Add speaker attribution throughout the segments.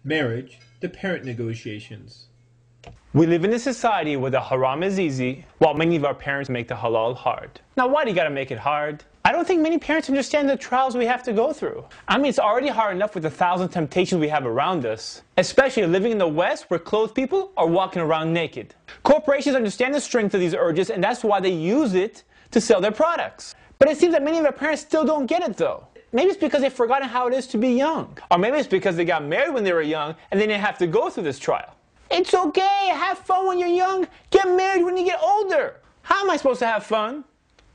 Speaker 1: Marriage, the parent negotiations.
Speaker 2: We live in a society where the haram is easy, while many of our parents make the halal hard. Now, why do you gotta make it hard? I don't think many parents understand the trials we have to go through. I mean, it's already hard enough with the 1,000 temptations we have around us, especially living in the West where clothed people are walking around naked. Corporations understand the strength of these urges, and that's why they use it to sell their products. But it seems that many of our parents still don't get it though. Maybe it's because they've forgotten how it is to be young. Or maybe it's because they got married when they were young and they didn't have to go through this trial. It's okay, have fun when you're young, get married when you get older. How am I supposed to have fun?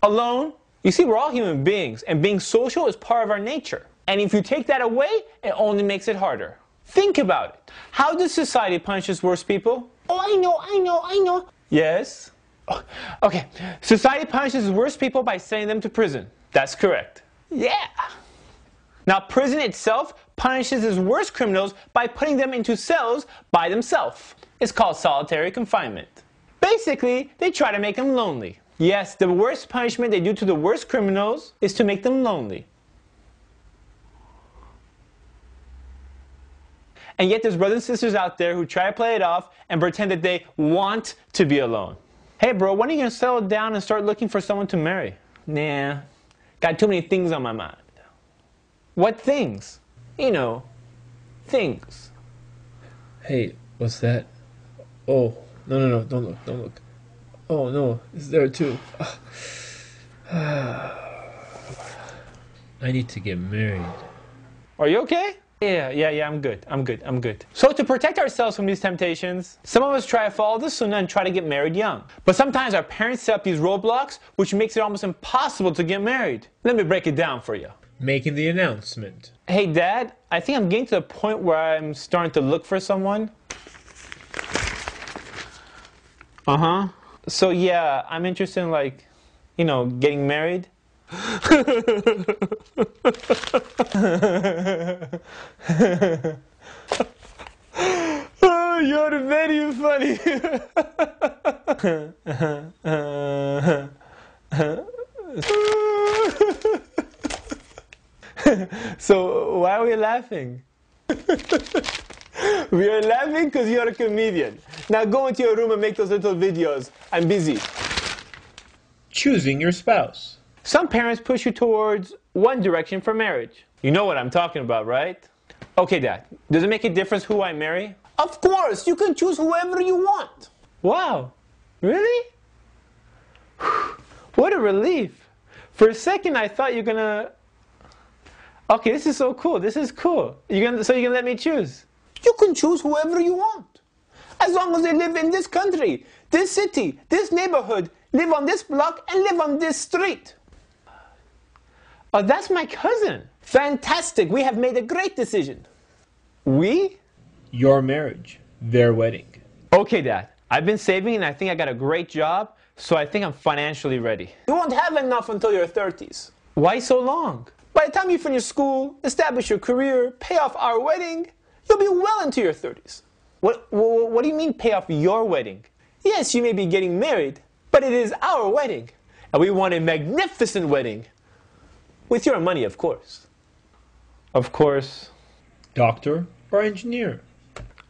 Speaker 2: Alone? You see, we're all human beings, and being social is part of our nature. And if you take that away, it only makes it harder. Think about it. How does society punish its worst people? Oh, I know. Yes? Okay, society punishes its worst people by sending them to prison. That's correct. Yeah. Now, prison itself punishes its worst criminals by putting them into cells by themselves. It's called solitary confinement. Basically, they try to make them lonely. Yes, the worst punishment they do to the worst criminals is to make them lonely. And yet there's brothers and sisters out there who try to play it off and pretend that they want to be alone. Hey bro, when are you going to settle down and start looking for someone to marry? Nah, got too many things on my mind. What things? You know, things.
Speaker 1: Hey, what's that? Oh, no, don't look. Oh no, it's there too. I need to get married.
Speaker 2: Are you okay? Yeah, I'm good. So to protect ourselves from these temptations, some of us try to follow the sunnah and try to get married young. But sometimes our parents set up these roadblocks which makes it almost impossible to get married. Let me break it down for you.
Speaker 1: Making the announcement.
Speaker 2: Hey Dad, I think I'm getting to the point where I'm starting to look for someone. Uh-huh. So yeah, I'm interested in like, you know, getting married. Oh, you're very funny. So why are we laughing? We are laughing because you're a comedian. Now go into your room and make those little videos. I'm busy.
Speaker 1: Choosing your spouse.
Speaker 2: Some parents push you towards one direction for marriage. You know what I'm talking about, right? Okay, Dad, does it make a difference who I marry? Of course, you can choose whoever you want. Wow, really? What a relief. For a second, I thought you're gonna... Okay, this is so cool. This is cool. So you're gonna let me choose? You can choose whoever you want. As long as they live in this country, this city, this neighborhood, live on this block, and live on this street. Oh, that's my cousin. Fantastic. We have made a great decision. We?
Speaker 1: Your marriage. Their wedding.
Speaker 2: Okay, Dad. I've been saving and I think I got a great job, so I think I'm financially ready. You won't have enough until your 30s. Why so long? By the time you finish school, establish your career, pay off our wedding, you'll be well into your 30s. What do you mean pay off your wedding? Yes, you may be getting married, but it is our wedding. And we want a magnificent wedding. With your money, of course. Of course.
Speaker 1: Doctor or engineer?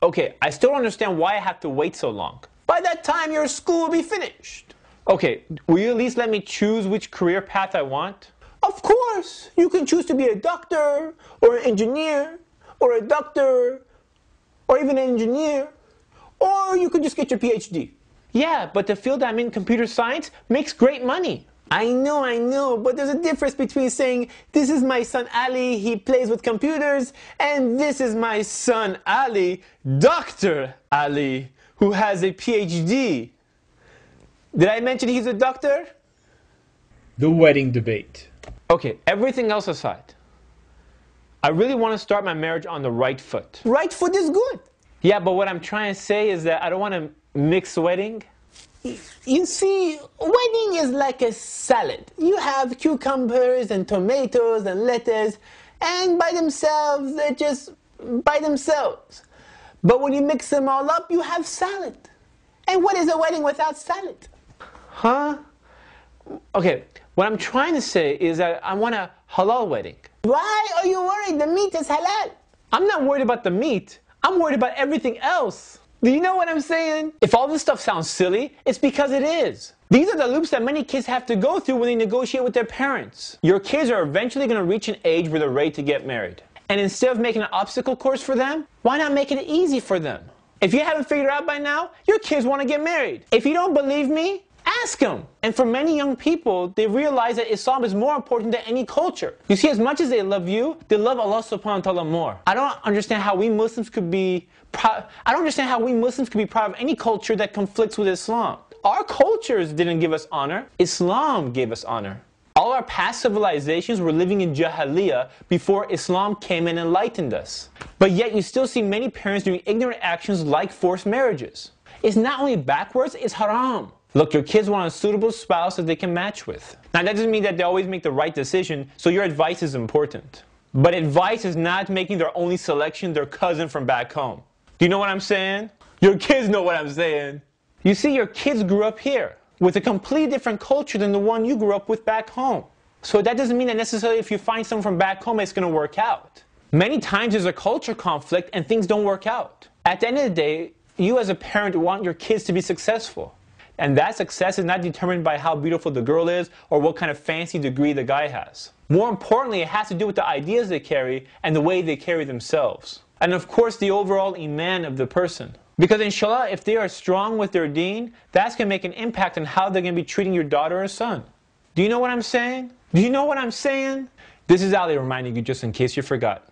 Speaker 2: Okay, I still don't understand why I have to wait so long. By that time, your school will be finished. Okay, will you at least let me choose which career path I want? Of course. You can choose to be a doctor, or an engineer, or a doctor, or even an engineer. Or you could just get your PhD. Yeah, but the field I'm in, computer science, makes great money. I know, but there's a difference between saying, this is my son Ali, he plays with computers, and this is my son Ali, Dr. Ali, who has a PhD. Did I mention he's a doctor?
Speaker 1: The wedding debate.
Speaker 2: Okay, everything else aside, I really want to start my marriage on the right foot. Right foot is good. Yeah, but what I'm trying to say is that I don't want to mix wedding. You see, wedding is like a salad. You have cucumbers and tomatoes and lettuce, and by themselves, they're just by themselves. But when you mix them all up, you have salad. And what is a wedding without salad? Huh? Okay, what I'm trying to say is that I want a halal wedding. Why are you worried? The meat is halal. I'm not worried about the meat. I'm worried about everything else. Do you know what I'm saying? If all this stuff sounds silly, it's because it is. These are the loops that many kids have to go through when they negotiate with their parents. Your kids are eventually going to reach an age where they're ready to get married. And instead of making an obstacle course for them, why not make it easy for them? If you haven't figured out by now, your kids want to get married. If you don't believe me, ask them. And for many young people, they realize that Islam is more important than any culture. You see, as much as they love you, they love Allah subhanahu wa ta'ala more. I don't understand how we Muslims could be proud of any culture that conflicts with Islam. Our cultures didn't give us honor. Islam gave us honor. All our past civilizations were living in Jahiliyyah before Islam came and enlightened us. But yet you still see many parents doing ignorant actions like forced marriages. It's not only backwards, it's haram. Look, your kids want a suitable spouse that they can match with. Now that doesn't mean that they always make the right decision, so your advice is important. But advice is not making their only selection their cousin from back home. Do you know what I'm saying? Your kids know what I'm saying. You see, your kids grew up here with a completely different culture than the one you grew up with back home. So that doesn't mean that necessarily if you find someone from back home, it's going to work out. Many times there's a culture conflict and things don't work out. At the end of the day, you as a parent want your kids to be successful. And that success is not determined by how beautiful the girl is or what kind of fancy degree the guy has. More importantly, it has to do with the ideas they carry and the way they carry themselves. And of course, the overall iman of the person. Because inshallah, if they are strong with their deen, that's going to make an impact on how they're going to be treating your daughter or son. Do you know what I'm saying? Do you know what I'm saying? This is Ali reminding you just in case you forgot.